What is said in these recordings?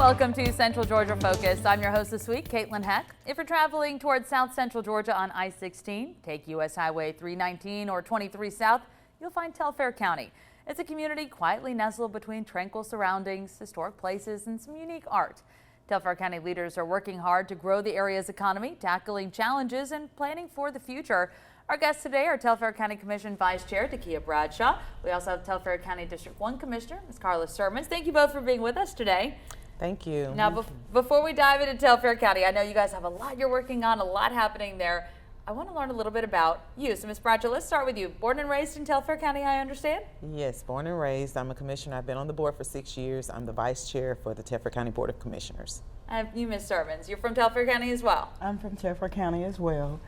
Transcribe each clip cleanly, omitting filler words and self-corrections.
Welcome to Central Georgia Focus. I'm your host this week, Katelyn Heck. If you're traveling towards South Central Georgia on I-16, take U.S. Highway 319 or 23 South, you'll find Telfair County. It's a community quietly nestled between tranquil surroundings, historic places, and some unique art. Telfair County leaders are working hard to grow the area's economy, tackling challenges, and planning for the future. Our guests today are Telfair County Commission Vice Chair Takia Bradshaw. We also have Telfair County District 1 Commissioner, Ms. Carla Sermons. Thank you both for being with us today. Thank you. Now, before we dive into Telfair County, I know you guys have a lot you're working on, a lot happening there. I want to learn a little bit about you. So, Ms. Bradshaw, let's start with you. Born and raised in Telfair County, I understand? Yes, born and raised. I'm a commissioner. I've been on the board for 6 years. I'm the vice chair for the Telfair County Board of Commissioners. And you, Ms. Sermons, you're from Telfair County as well? I'm from Telfair County as well.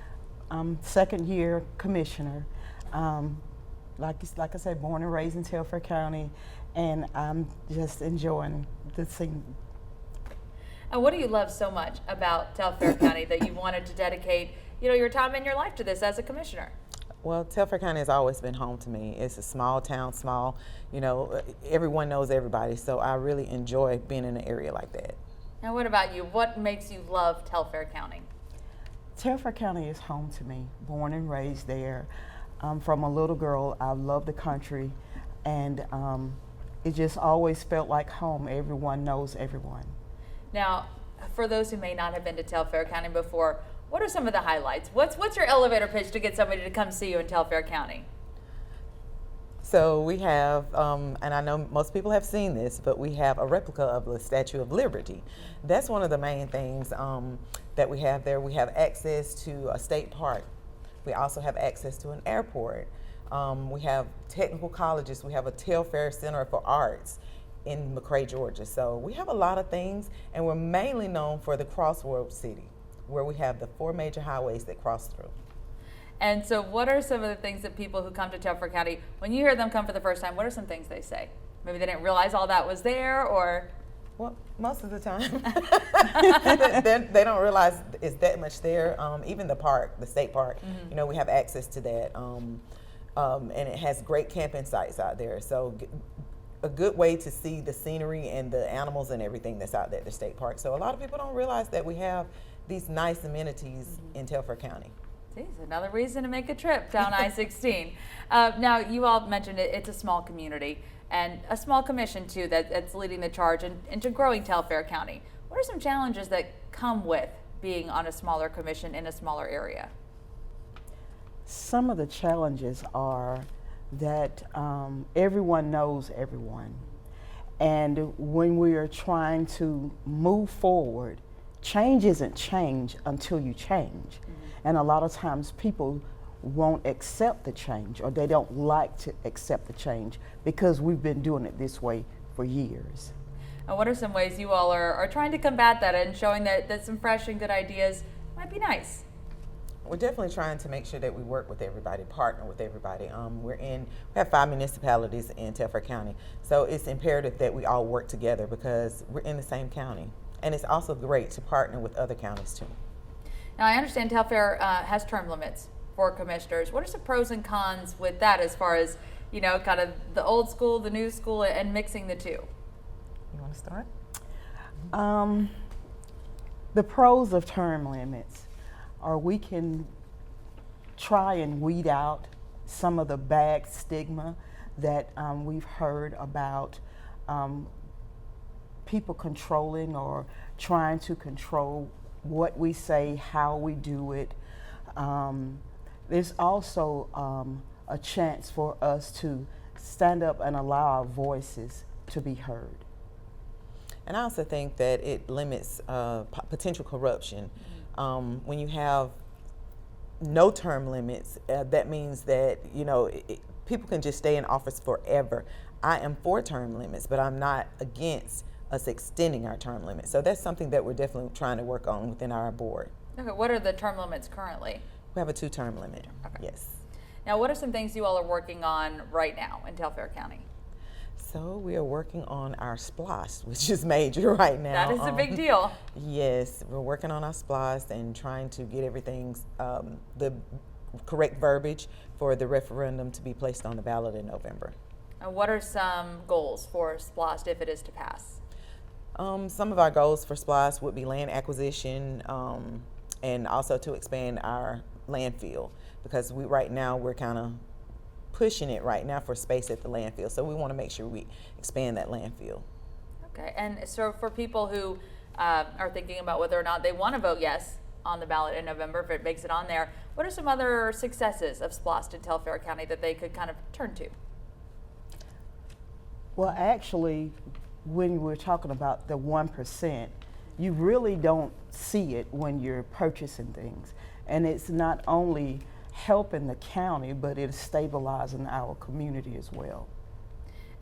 I'm second year commissioner. Like I said, born and raised in Telfair County, and I'm just enjoying the scene. And what do you love so much about Telfair County that you wanted to dedicate, your time and your life to this as a commissioner? Well, Telfair County has always been home to me. It's a small town, everyone knows everybody, so I really enjoy being in an area like that. And what about you? What makes you love Telfair County? Telfair County is home to me, born and raised there. From a little girl, I love the country, and it just always felt like home. Everyone knows everyone. Now, for those who may not have been to Telfair County before, what are some of the highlights? What's your elevator pitch to get somebody to come see you in Telfair County? So we have, and I know most people have seen this, but we have a replica of the Statue of Liberty. That's one of the main things that we have there. We have access to a state park. We also have access to an airport. We have technical colleges. We have a Telfair Center for Arts in McRae, Georgia. So we have a lot of things, and we're mainly known for the crossroad city, where we have the 4 major highways that cross through. And so what are some of the things that people who come to Telfair County, when you hear them come for the first time, what are some things they say? Maybe they didn't realize all that was there, or? Well, most of the time. they don't realize it's that much there. Even the park, the state park, we have access to that. And it has great camping sites out there. So a good way to see the scenery and the animals and everything that's out there at the state park. So a lot of people don't realize that we have these nice amenities in Telfair County. See, it's another reason to make a trip down I-16. Now, you all mentioned it's a small community and a small commission too that's leading the charge into growing Telfair County. What are some challenges that come with being on a smaller commission in a smaller area? Some of the challenges are that everyone knows everyone. And when we are trying to move forward, change isn't change until you change. And a lot of times people won't accept the change, or they don't like to accept the change because we've been doing it this way for years. And what are some ways you all are trying to combat that and showing that some fresh and good ideas might be nice? We're definitely trying to make sure that we work with everybody, partner with everybody. We have 5 municipalities in Telfair County, so it's imperative that we all work together because we're in the same county. And it's also great to partner with other counties too. Now, I understand Telfair has term limits for commissioners. What are some pros and cons with that as far as, kind of the old school, the new school, and mixing the two? You want to start? The pros of term limits are we can try and weed out some of the bad stigma that we've heard about people controlling or trying to control what we say, how we do it. There's also a chance for us to stand up and allow our voices to be heard. And I also think that it limits potential corruption. When you have no term limits, that means that people can just stay in office forever. I am for term limits, but I'm not against us extending our term limits. So that's something that we're definitely trying to work on within our board. Okay, what are the term limits currently? We have a 2-term limit. Okay. Yes. Now, what are some things you all are working on right now in Telfair County? So we are working on our SPLOST, which is major right now. That is a big deal. Yes, we're working on our SPLOST and trying to get everything, the correct verbiage for the referendum to be placed on the ballot in November. And what are some goals for SPLOST if it is to pass? Some of our goals for SPLOST would be land acquisition, and also to expand our landfill, because right now we're kind of pushing it right now for space at the landfill. So we want to make sure we expand that landfill. Okay, and so for people who are thinking about whether or not they want to vote yes on the ballot in November, if it makes it on there, what are some other successes of SPLOST in Telfair County that they could kind of turn to? Well, actually, when we're talking about the 1%, you really don't see it when you're purchasing things. And it's not only helping the county, but it's stabilizing our community as well.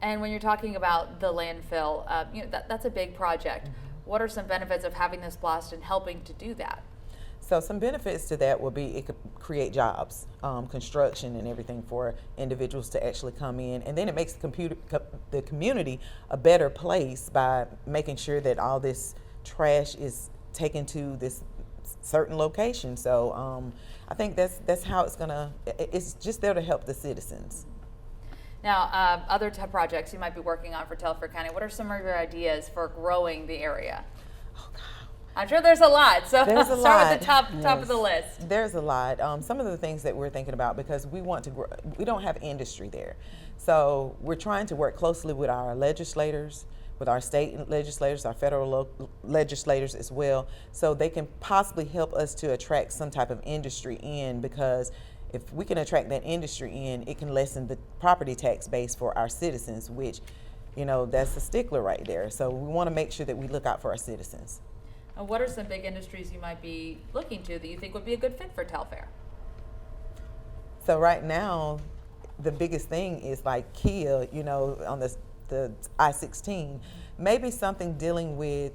And when you're talking about the landfill, that's a big project. What are some benefits of having this SPLOST and helping to do that? So some benefits to that will be it could create jobs, construction and everything for individuals to actually come in, and then it makes the community a better place by making sure that all this trash is taken to this certain location. So I think that's how it's just there to help the citizens. Now, other projects you might be working on for Telfair County, what are some of your ideas for growing the area? Oh, God. I'm sure there's a lot, so There's a start lot. with the top Yes. of the list. There's a lot. Some of the things that we're thinking about, because we want to grow, we don't have industry there. So we're trying to work closely with our legislators, with our state legislators, our federal legislators as well, so they can possibly help us to attract some type of industry in, because if we can attract that industry in, it can lessen the property tax base for our citizens, which, that's a stickler right there. So we want to make sure that we look out for our citizens. And what are some big industries you might be looking to that you think would be a good fit for Telfair? So right now, the biggest thing is like Kia, on the I-16, maybe something dealing with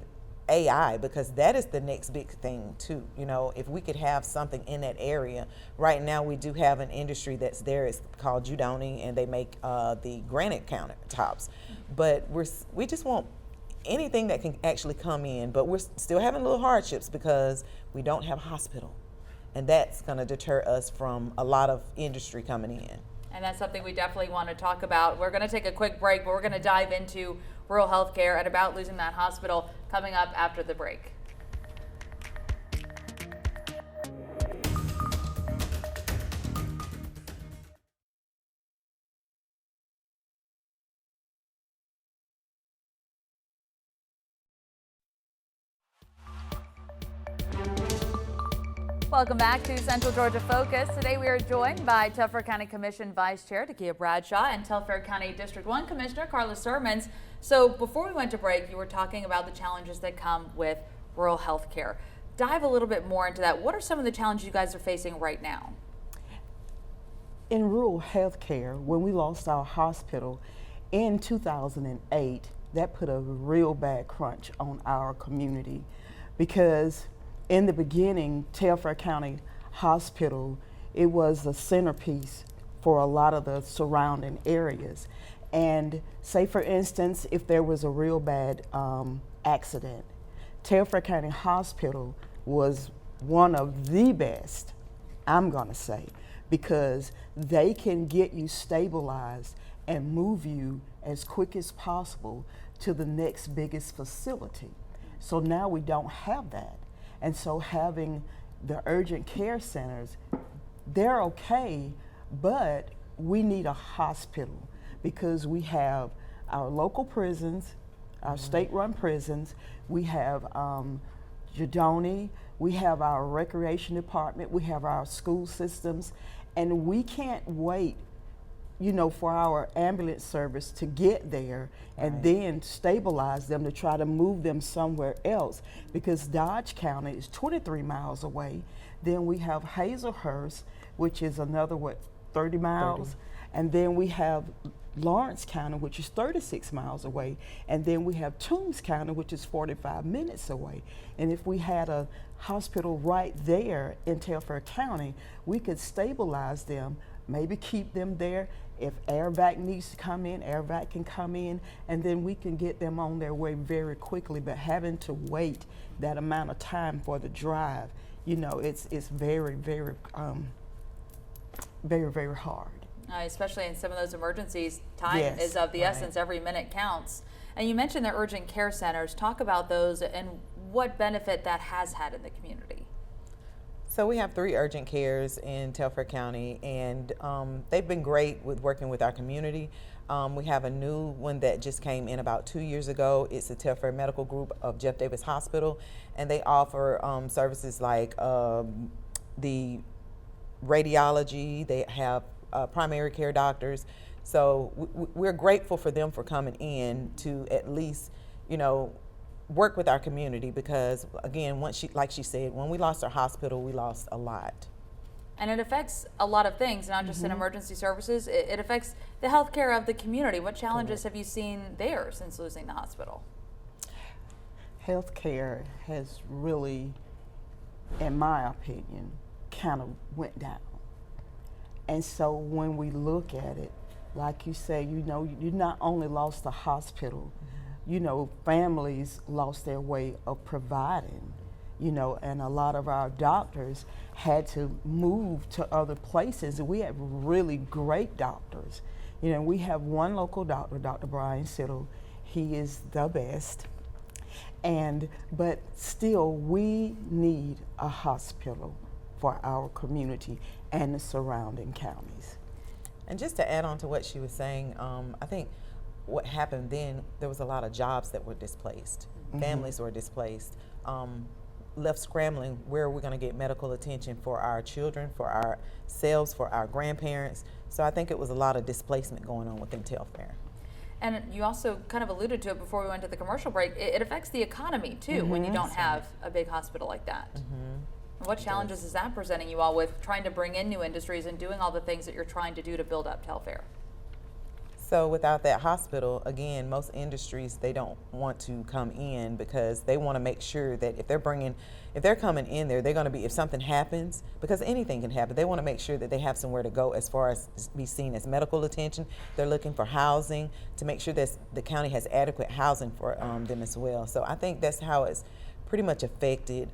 AI, because that is the next big thing too. If we could have something in that area. Right now we do have an industry that's there. It's called Judoni, and they make the granite countertops. But we just want anything that can actually come in, but we're still having little hardships because we don't have a hospital, and that's going to deter us from a lot of industry coming in. And that's something we definitely want to talk about. We're going to take a quick break, but we're going to dive into rural health care and about losing that hospital coming up after the break. Welcome back to Central Georgia Focus. Today we are joined by Telfair County Commission Vice Chair Takia Bradshaw and Telfair County District 1 Commissioner Carla Sermons. So before we went to break, you were talking about the challenges that come with rural health care. Dive a little bit more into that. What are some of the challenges you guys are facing right now? In rural health care, when we lost our hospital in 2008, that put a real bad crunch on our community, because in the beginning, Telfair County Hospital, it was a centerpiece for a lot of the surrounding areas. And say, for instance, if there was a real bad accident, Telfair County Hospital was one of the best, I'm gonna say, because they can get you stabilized and move you as quick as possible to the next biggest facility. So now we don't have that. And so having the urgent care centers, they're okay, but we need a hospital, because we have our local prisons, our state-run prisons, we have Judoni, we have our recreation department, we have our school systems, and we can't wait for our ambulance service to get there and then stabilize them to try to move them somewhere else, because Dodge County is 23 miles away. Then we have Hazelhurst, which is another, 30 miles? 30. And then we have Lawrence County, which is 36 miles away. And then we have Toombs County, which is 45 minutes away. And if we had a hospital right there in Telfair County, we could stabilize them, maybe keep them there. If AirVac needs to come in, AirVac can come in, and then we can get them on their way very quickly. But having to wait that amount of time for the drive, it's very, very, very, very hard. Especially in some of those emergencies, time Yes, is of the right. essence. Every minute counts. And you mentioned the urgent care centers. Talk about those and what benefit that has had in the community. So we have 3 urgent cares in Telfair County, and they've been great with working with our community. We have a new one that just came in about 2 years ago. It's the Telfair Medical Group of Jeff Davis Hospital, and they offer services like the radiology. They have primary care doctors. So we're grateful for them for coming in to at least, work with our community, because again, like she said, when we lost our hospital, we lost a lot. And it affects a lot of things, not just in emergency services. It affects the healthcare of the community. What challenges have you seen there since losing the hospital? Healthcare has really, in my opinion, kind of went down. And so when we look at it, like you say, you not only lost the hospital, families lost their way of providing, and a lot of our doctors had to move to other places. We have really great doctors. We have one local doctor, Dr. Brian Siddle. He is the best. But still, we need a hospital for our community and the surrounding counties. And just to add on to what she was saying, I think what happened then, there was a lot of jobs that were displaced. Families were displaced, left scrambling, where are we going to get medical attention for our children, for ourselves, for our grandparents. So I think it was a lot of displacement going on within Telfair. And you also kind of alluded to it before we went to the commercial break. It affects the economy too when you don't have a big hospital like that. What challenges is that presenting you all with trying to bring in new industries and doing all the things that you're trying to do to build up Telfair? So without that hospital, again, most industries, they don't want to come in because they want to make sure that if they're coming in there, they're going to be, if something happens, because anything can happen, they want to make sure that they have somewhere to go as far as be seen as medical attention. They're looking for housing to make sure that the county has adequate housing for them as well. So I think that's how it's pretty much affected.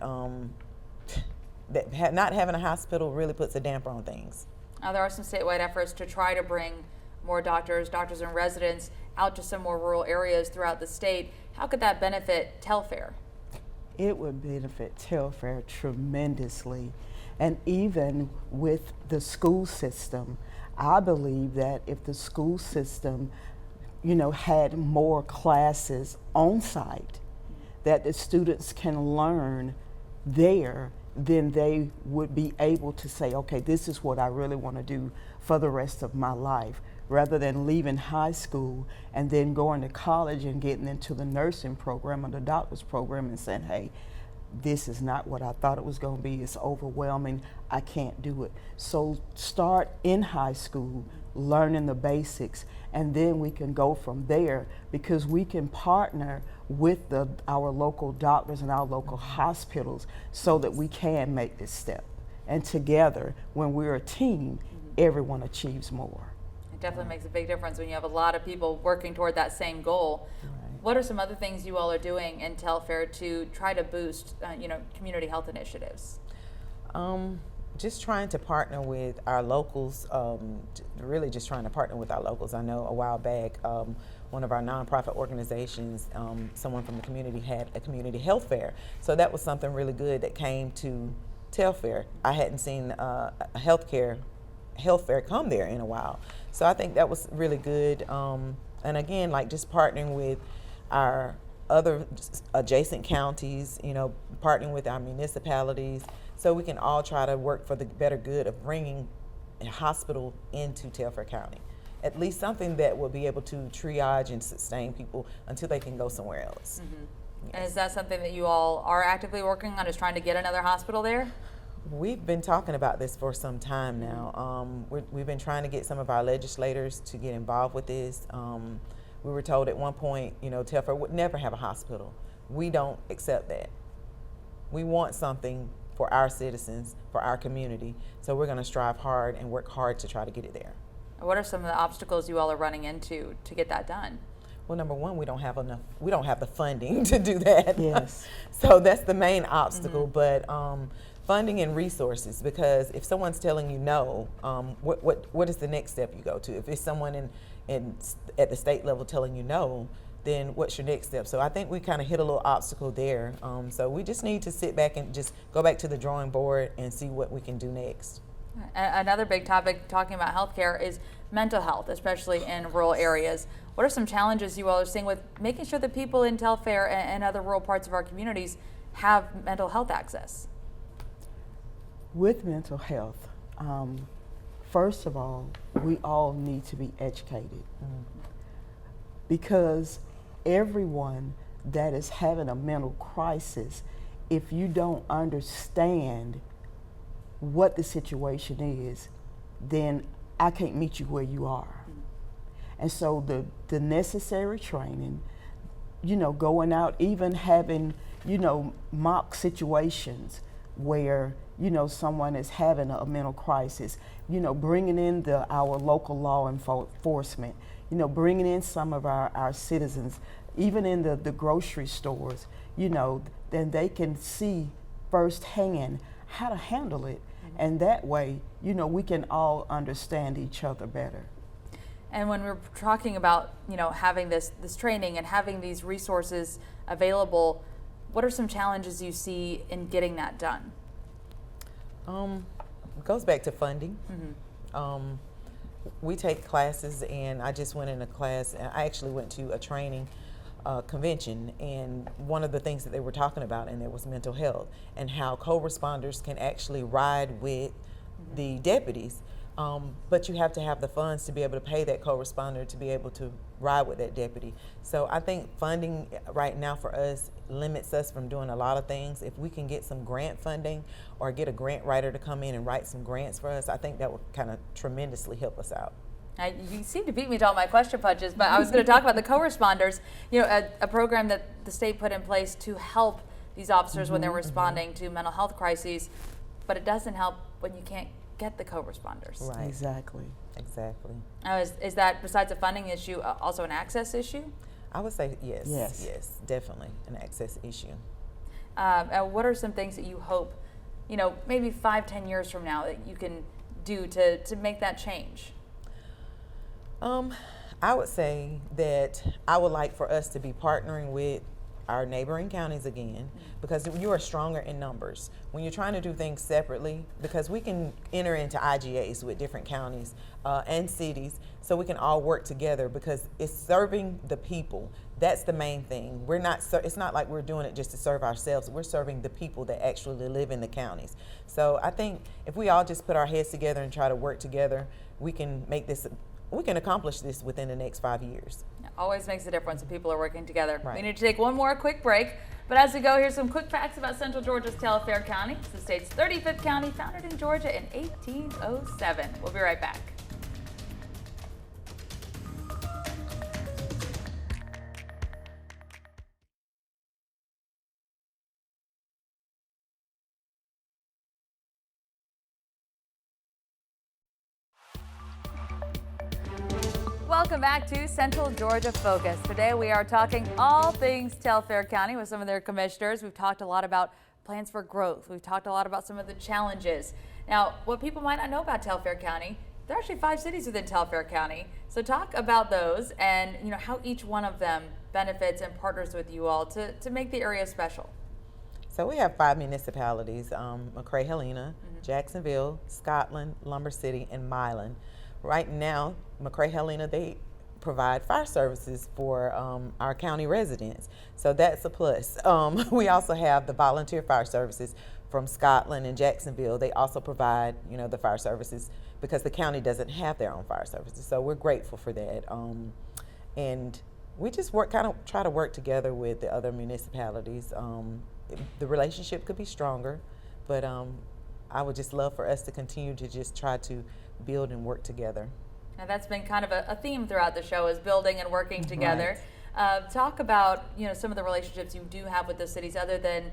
That not having a hospital really puts a damper on things. There are some statewide efforts to try to bring more doctors and residents out to some more rural areas throughout the state. How could that benefit Telfair? It would benefit Telfair tremendously. And even with the school system, I believe that if the school system, had more classes on site, that the students can learn there, then they would be able to say, okay, this is what I really want to do for the rest of my life, rather than leaving high school and then going to college and getting into the nursing program or the doctor's program and saying, hey, this is not what I thought it was going to be. It's overwhelming. I can't do it. So start in high school, learning the basics, and then we can go from there, because we can partner with our local doctors and our local hospitals so that we can make this step. And together, when we're a team, everyone achieves more. It definitely makes a big difference when you have a lot of people working toward that same goal. What are some other things you all are doing in Telfair to try to boost, community health initiatives? Just trying to partner with our locals, really just trying to partner with our locals. I know a while back, one of our nonprofit organizations, someone from the community had a community health fair. So that was something really good that came to Telfair. I hadn't seen a health fair come there in a while. So I think that was really good. And again, like just partnering with our other adjacent counties, partnering with our municipalities, so we can all try to work for the better good of bringing a hospital into Telfair County. At least something that will be able to triage and sustain people until they can go somewhere else. Yes. And is that something that you all are actively working on, is trying to get another hospital there? We've been talking about this for some time now. We've been trying to get some of our legislators to get involved with this. We were told at one point, Telfair would never have a hospital. We don't accept that. We want something for our citizens, for our community. So we're going to strive hard and work hard to try to get it there. What are some of the obstacles you all are running into to get that done? Well, number one, we don't have the funding to do that. Yes. So that's the main obstacle. But funding and resources, because if someone's telling you no, what is the next step you go to? If it's someone at the state level telling you no, then what's your next step? So I think we kind of hit a little obstacle there. So we just need to sit back and just go back to the drawing board and see what we can do next. Another big topic talking about healthcare is mental health, especially in rural areas. What are some challenges you all are seeing with making sure that people in Telfair and other rural parts of our communities have mental health access? With mental health, first of all, we all need to be educated, because everyone that is having a mental crisis, if you don't understand what the situation is, then I can't meet you where you are. And so the necessary training, going out, even having, mock situations where, someone is having a mental crisis, bringing in our local law enforcement, bringing in some of our citizens, even in the grocery stores, then they can see firsthand how to handle it. And that way, we can all understand each other better. And when we're talking about, having this training and having these resources available, what are some challenges you see in getting that done? It goes back to funding. We take classes, and I just went in a class, and I actually went to a training convention, and one of the things that they were talking about in there was mental health and how co-responders can actually ride with the deputies, but you have to have the funds to be able to pay that co-responder to be able to ride with that deputy. So I think funding right now for us limits us from doing a lot of things. If we can get some grant funding or get a grant writer to come in and write some grants for us, I think that would kind of tremendously help us out. You seem to beat me to all my question punches, but I was going to talk about the co-responders, a program that the state put in place to help these officers when they're responding to mental health crises, but it doesn't help when you can't get the co-responders. Right. Exactly. Is that, besides a funding issue, also an access issue? I would say yes. Yes, definitely an access issue. And what are some things that you hope, maybe 5-10 years from now that you can do to make that change? I would say that I would like for us to be partnering with our neighboring counties again, because you are stronger in numbers when you're trying to do things separately, because we can enter into IGAs with different counties and cities, so we can all work together, because it's serving the people. That's the main thing. It's not like we're doing it just to serve ourselves. We're serving the people that actually live in the counties. So I think if we all just put our heads together and try to work together, we can accomplish this within the next 5 years. It always makes a difference when people are working together. Right. We need to take one more quick break, but as we go, here's some quick facts about Central Georgia's Telfair County. It's the state's 35th county, founded in Georgia in 1807. We'll be right back. Welcome back to Central Georgia Focus. Today we are talking all things Telfair County with some of their commissioners. We've talked a lot about plans for growth. We've talked a lot about some of the challenges. Now, what people might not know about Telfair County, there are actually 5 cities within Telfair County. So talk about those and how each one of them benefits and partners with you all to make the area special. So we have 5 municipalities, McRae Helena, Jacksonville, Scotland, Lumber City, and Milan. Right now, McRae Helena, they provide fire services for our county residents. So that's a plus. We also have the volunteer fire services from Scotland and Jacksonville. They also provide, the fire services because the county doesn't have their own fire services. So we're grateful for that. And we just try to work together with the other municipalities. The relationship could be stronger, but I would just love for us to continue to just try to build and work together. Now that's been kind of a theme throughout the show, is building and working together. Right. Talk about some of the relationships you do have with those cities, other than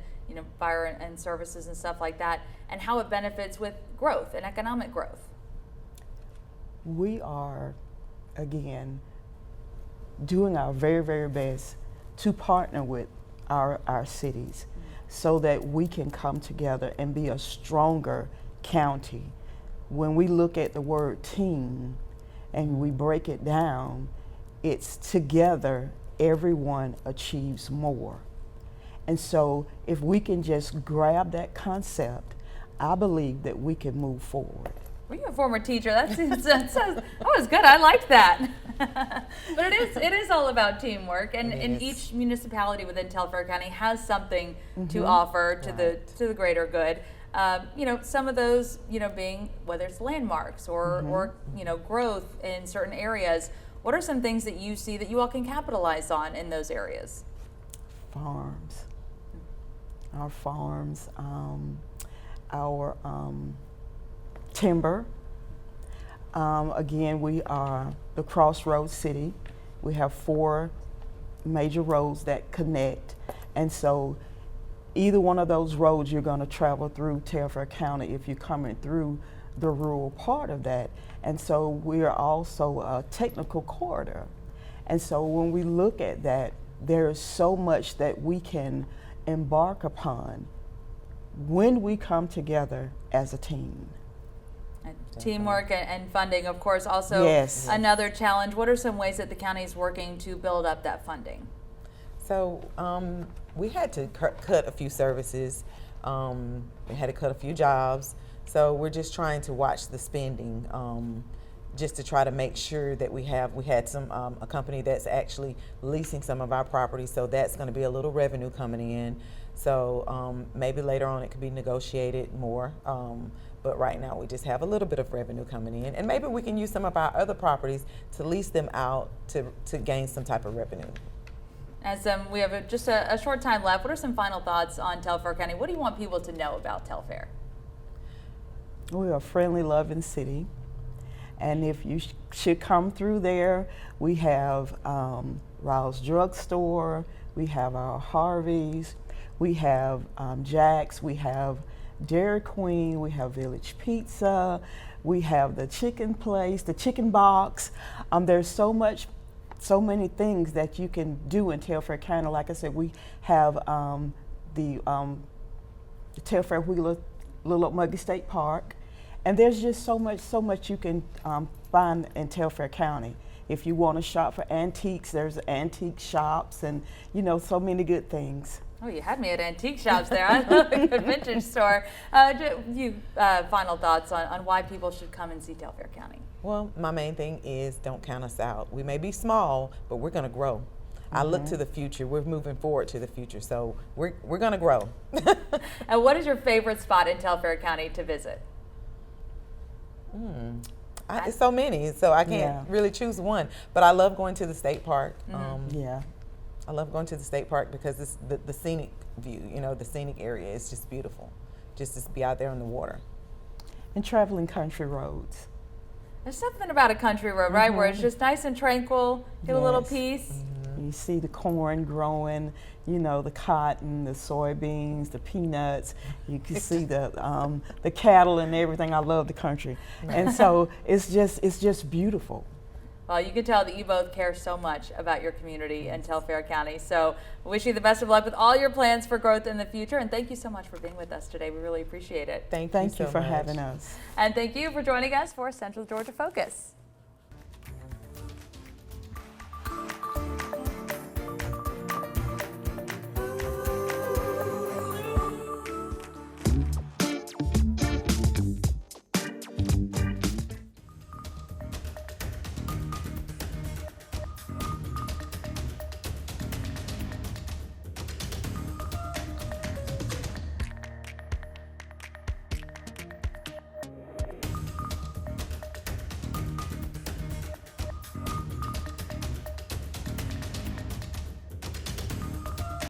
fire and services and stuff like that, and how it benefits with growth and economic growth. We are, again, doing our very, very best to partner with our cities. so that we can come together and be a stronger county. When we look at the word team and we break it down, it's together everyone achieves more. And so if we can just grab that concept, I believe that we can move forward. Were you a former teacher? That was good. I liked that. But it is all about teamwork, and each municipality within Telfair County has something to offer to the greater good. You know, some of those, you know, being whether it's landmarks or you know, growth in certain areas. What are some things that you see that you all can capitalize on in those areas? Farms. Our farms, our timber. Again, we are the crossroads city. We have 4 major roads that connect, and so either one of those roads you're going to travel through Telfair County if you're coming through the rural part of that. And so we are also a technical corridor. And so when we look at that, there is so much that we can embark upon when we come together as a team. And teamwork and funding, of course, also another challenge. What are some ways that the county is working to build up that funding? So we had to cut a few services. We had to cut a few jobs. So we're just trying to watch the spending, just to try to make sure that we had some a company that's actually leasing some of our properties. So that's going to be a little revenue coming in. So maybe later on it could be negotiated more. But right now we just have a little bit of revenue coming in, and maybe we can use some of our other properties to lease them out to gain some type of revenue. As we have just a short time left, what are some final thoughts on Telfair County? What do you want people to know about Telfair? We're a friendly, loving city, and if you should come through there, we have Rao's Drug Store, we have our Harvey's, we have Jack's, we have Dairy Queen, we have Village Pizza, we have the chicken place, the chicken box. There's so many things that you can do in Telfair County. Like I said, we have the Telfair Wheeler Little Muggy State Park, and there's just so much you can find in Telfair County. If you want to shop for antiques, there's antique shops, and you know, so many good things. Oh, you had me at antique shops there. I love a good vintage store. Final thoughts on why people should come and see Telfair County? Well, my main thing is don't count us out. We may be small, but we're going to grow. I look to the future. We're moving forward to the future, so we're going to grow. And what is your favorite spot in Telfair County to visit? It's so many, so I can't really choose one. But I love going to the state park. I love going to the state park because it's the scenic view, you know, the scenic area is just beautiful, just to be out there on the water. And traveling country roads. There's something about a country road, right, where it's just nice and tranquil, get a little peace. You see the corn growing, you know, the cotton, the soybeans, the peanuts. You can see the cattle and everything. I love the country, and so it's just beautiful. Well, you can tell that you both care so much about your community in Telfair County. So we wish you the best of luck with all your plans for growth in the future. And thank you so much for being with us today. We really appreciate it. Thank you so for much. having us. And thank you for joining us for Central Georgia Focus.